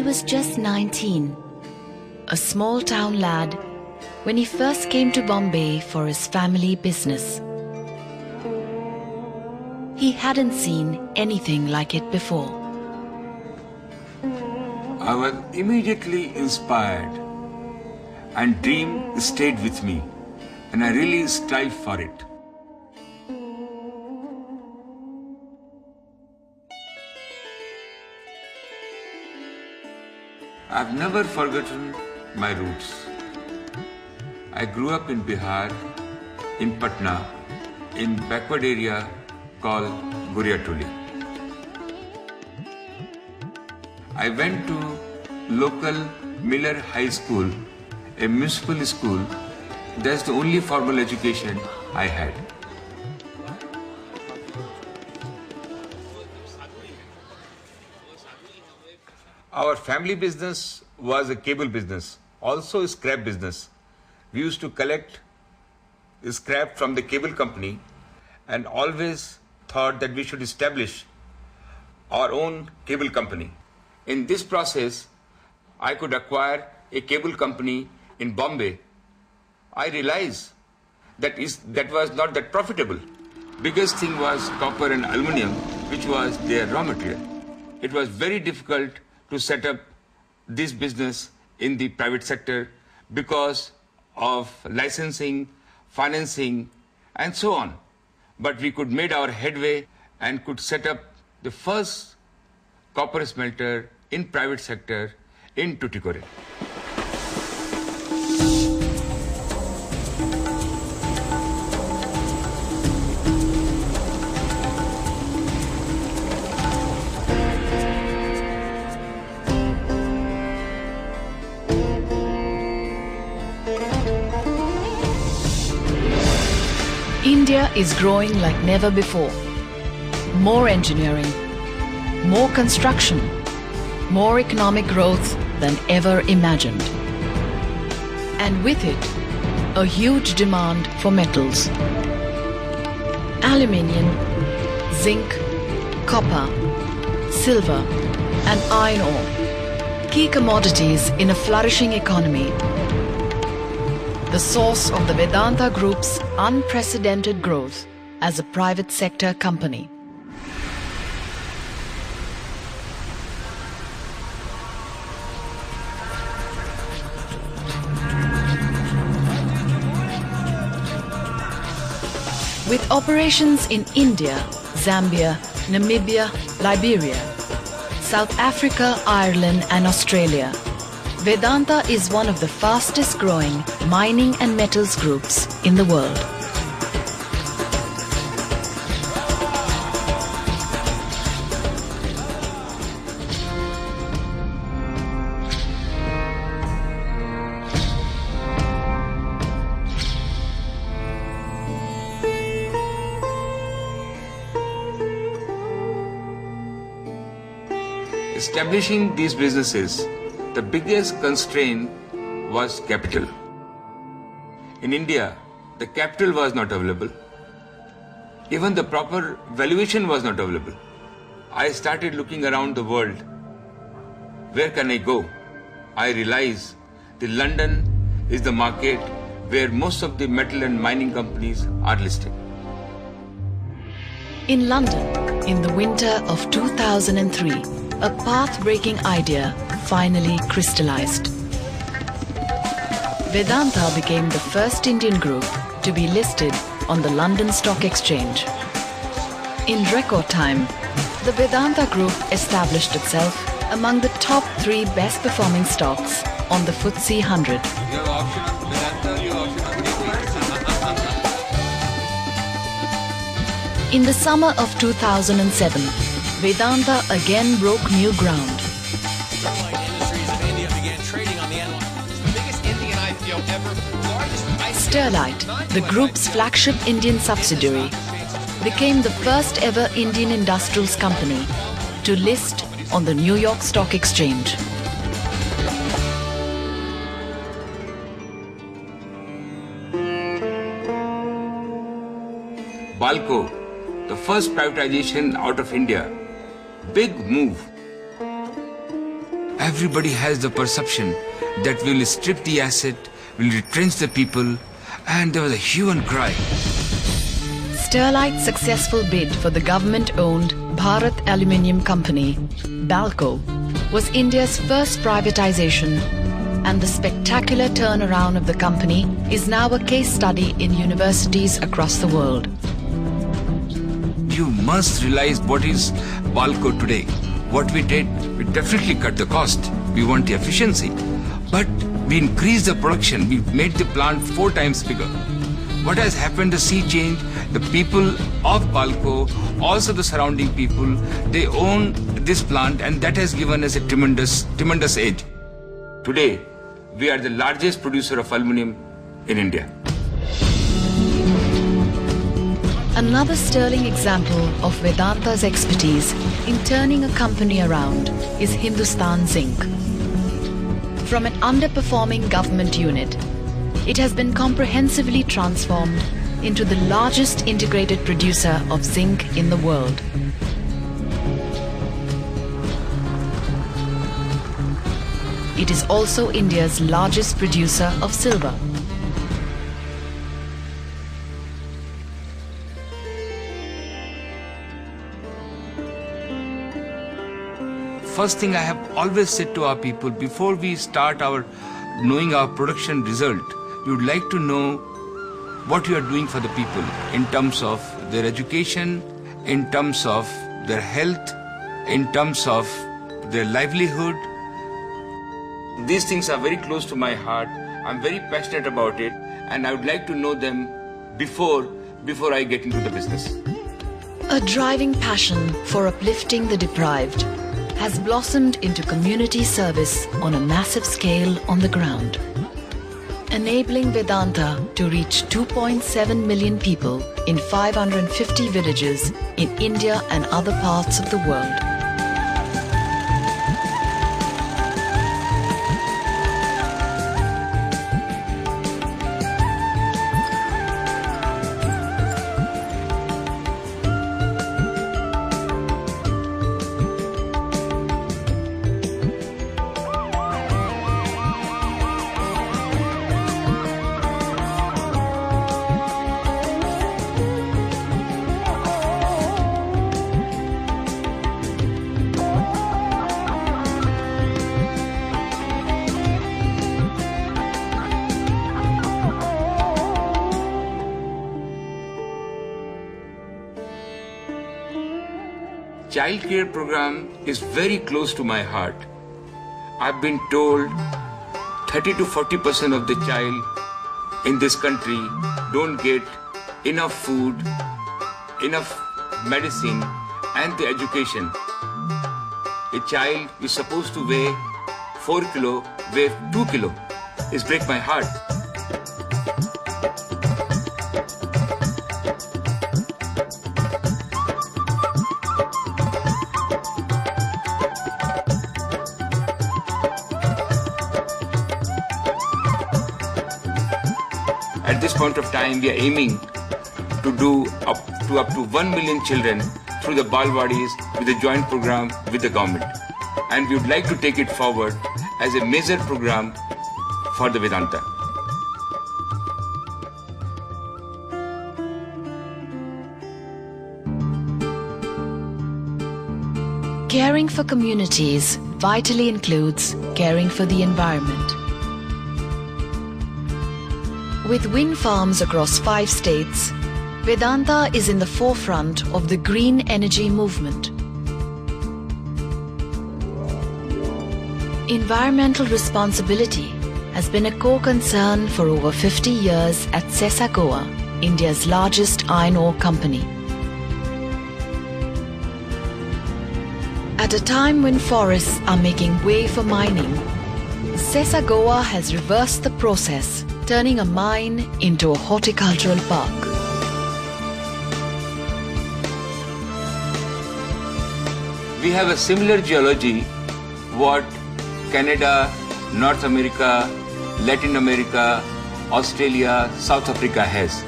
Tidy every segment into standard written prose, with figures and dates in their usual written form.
was just 19, a small town lad, when he first came to Bombay for his family business. He hadn't seen anything like it before. I was immediately inspired, and dream stayed with me, and I really strived for it. I've never forgotten my roots. I grew up in Bihar, in Patna, in backward area called Guriatuli. I went to local Miller High School, a municipal school. That's the only formal education I had. Our family business was a cable business, also a scrap business. We used to collect scrap from the cable company and always thought that we should establish our own cable company. In this process, I could acquire a cable company in Bombay. I realized that was not that profitable. Biggest thing was copper and aluminum, which was their raw material. It was very difficult to set up this business in the private sector because of licensing, financing, and so on. But we could make our headway and could set up the first copper smelter in private sector in Tuticorin. India is growing like never before. More engineering, more construction, more economic growth than ever imagined. And with it, a huge demand for metals. Aluminium, zinc, copper, silver, and iron ore, key commodities in a flourishing economy. The source of the Vedanta Group's unprecedented growth as a private sector company. With operations in India, Zambia, Namibia, Liberia, South Africa, Ireland, and Australia, Vedanta is one of the fastest growing mining and metals groups in the world. Establishing these businesses, the biggest constraint was capital. In India, the capital was not available. Even the proper valuation was not available. I started looking around the world. Where can I go? I realized that London is the market where most of the metal and mining companies are listed. In London, in the winter of 2003, a path-breaking idea finally crystallized. Vedanta became the first Indian group to be listed on the London Stock Exchange. In record time, the Vedanta Group established itself among the top 3 best performing stocks on the FTSE 100. In the summer of 2007, Vedanta again broke new ground. Sterlite, the group's flagship Indian subsidiary, became the first ever Indian industrials company to list on the New York Stock Exchange. Balco, the first privatization out of India. Big move. everybody has the perception that we will strip the asset, we will retrench the people, and there was a hue and cry. Sterlite's successful bid for the government-owned Bharat Aluminium Company, BALCO, was India's first privatization, and the spectacular turnaround of the company is now a case study in universities across the world. You must realize what is BALCO today. What we did, we definitely cut the cost. We want the efficiency. But we increased the production. We made the plant 4 times bigger. What has happened, the sea change, the people of BALCO, also the surrounding people, they own this plant, and that has given us a tremendous edge. Today, we are the largest producer of aluminium in India. Another sterling example of Vedanta's expertise in turning a company around is Hindustan Zinc. From an underperforming government unit, it has been comprehensively transformed into the largest integrated producer of zinc in the world. It is also India's largest producer of silver. First thing I have always said to our people, before we start knowing our production result, we would like to know what you are doing for the people in terms of their education, in terms of their health, in terms of their livelihood. These things are very close to my heart. I'm very passionate about it, and I would like to know them before I get into the business. A driving passion for uplifting the deprived has blossomed into community service on a massive scale on the ground, enabling Vedanta to reach 2.7 million people in 550 villages in India and other parts of the world. Child care program is very close to my heart. I've been told 30 to 40% of the child in this country don't get enough food, enough medicine, and the education. A child is supposed to weigh 4 kilo, weigh 2 kilo. It breaks my heart. At this point of time, we are aiming to do up to 1 million children through the Balwadis with a joint program with the government. And we would like to take it forward as a major program for the Vedanta. Caring for communities vitally includes caring for the environment. With wind farms across 5 states, Vedanta is in the forefront of the green energy movement. Environmental responsibility has been a core concern for over 50 years at Sesa Goa, India's largest iron ore company. At a time when forests are making way for mining, Sesa Goa has reversed the process, turning a mine into a horticultural park. We have a similar geology what Canada, North America, Latin America, Australia, South Africa has.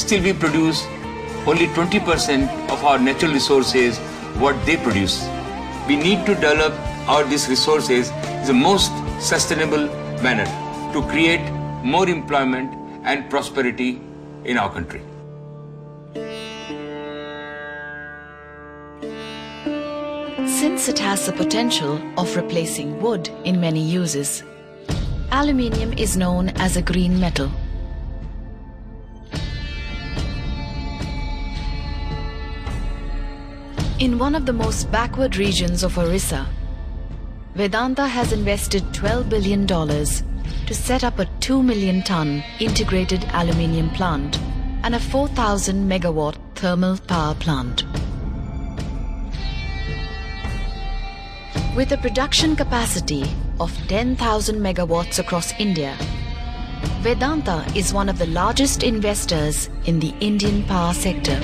Still we produce only 20% of our natural resources what they produce. We need to develop this resource is the most sustainable manner to create more employment and prosperity in our country. Since it has the potential of replacing wood in many uses, aluminium is known as a green metal. In one of the most backward regions of Orissa, Vedanta has invested $12 billion to set up a 2 million ton integrated aluminium plant and a 4,000 megawatt thermal power plant. With a production capacity of 10,000 megawatts across India, Vedanta is one of the largest investors in the Indian power sector.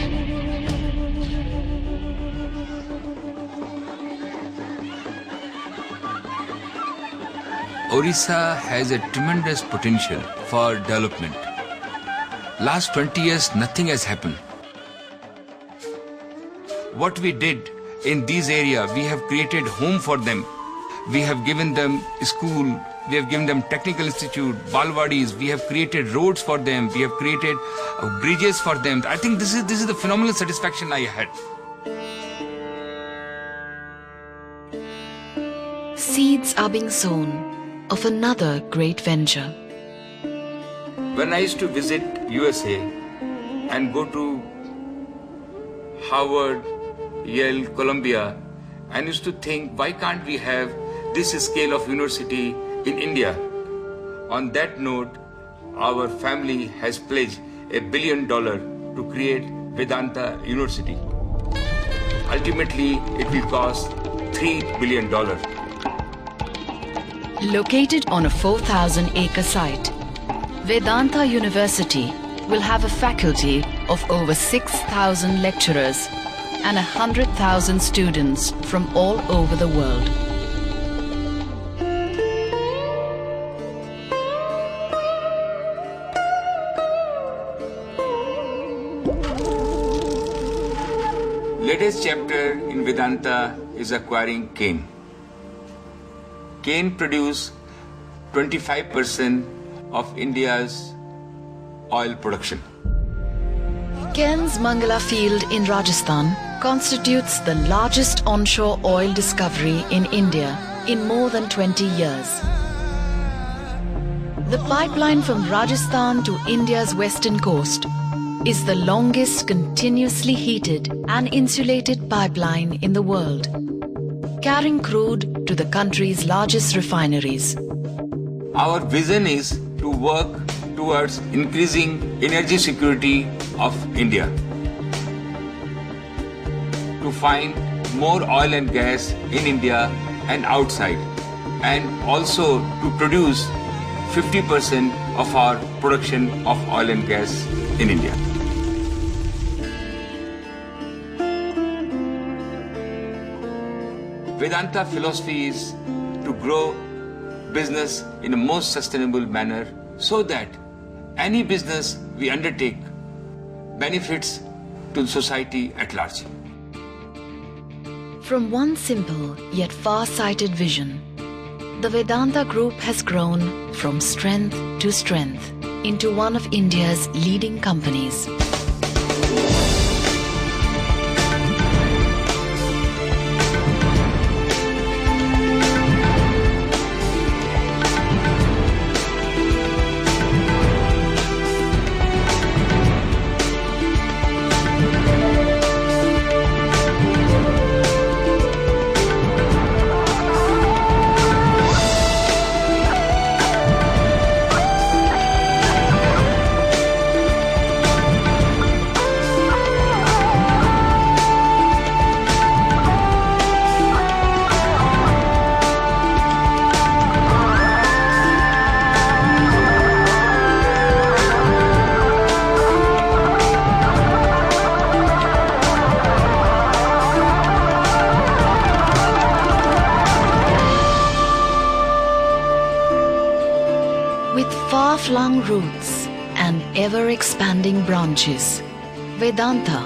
Orissa has a tremendous potential for development. Last 20 years, nothing has happened. What we did in these areas, we have created home for them. We have given them school, we have given them technical institute, balwadis, we have created roads for them, we have created bridges for them. I think this is the phenomenal satisfaction I had. Seeds are being sown of another great venture. When I used to visit USA and go to Harvard, Yale, Columbia, I used to think, why can't we have this scale of university in India? On that note, our family has pledged $1 billion to create Vedanta University. Ultimately, it will cost $3 billion. Located on a 4,000-acre site, Vedanta University will have a faculty of over 6,000 lecturers and 100,000 students from all over the world. Latest chapter in Vedanta is acquiring cane. Cane produce 25% of India's oil production. Cairns Mangala field in Rajasthan constitutes the largest onshore oil discovery in India in more than 20 years. The pipeline from Rajasthan to India's western coast is the longest continuously heated and insulated pipeline in the world, carrying crude to the country's largest refineries. Our vision is to work towards increasing energy security of India, to find more oil and gas in India and outside, and also to produce 50% of our production of oil and gas in India. Vedanta philosophy is to grow business in a most sustainable manner so that any business we undertake benefits to the society at large. From one simple yet far-sighted vision, the Vedanta Group has grown from strength to strength into one of India's leading companies. With far-flung roots and ever-expanding branches, Vedanta,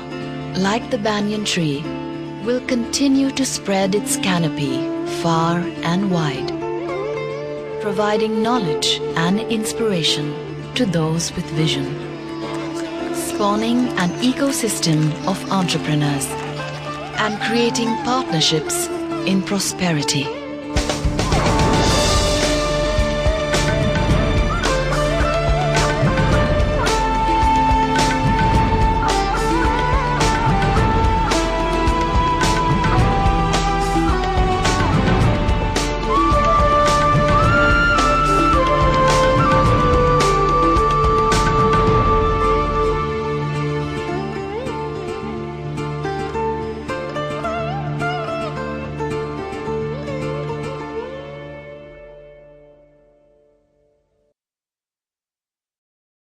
like the banyan tree, will continue to spread its canopy far and wide, providing knowledge and inspiration to those with vision, spawning an ecosystem of entrepreneurs and creating partnerships in prosperity.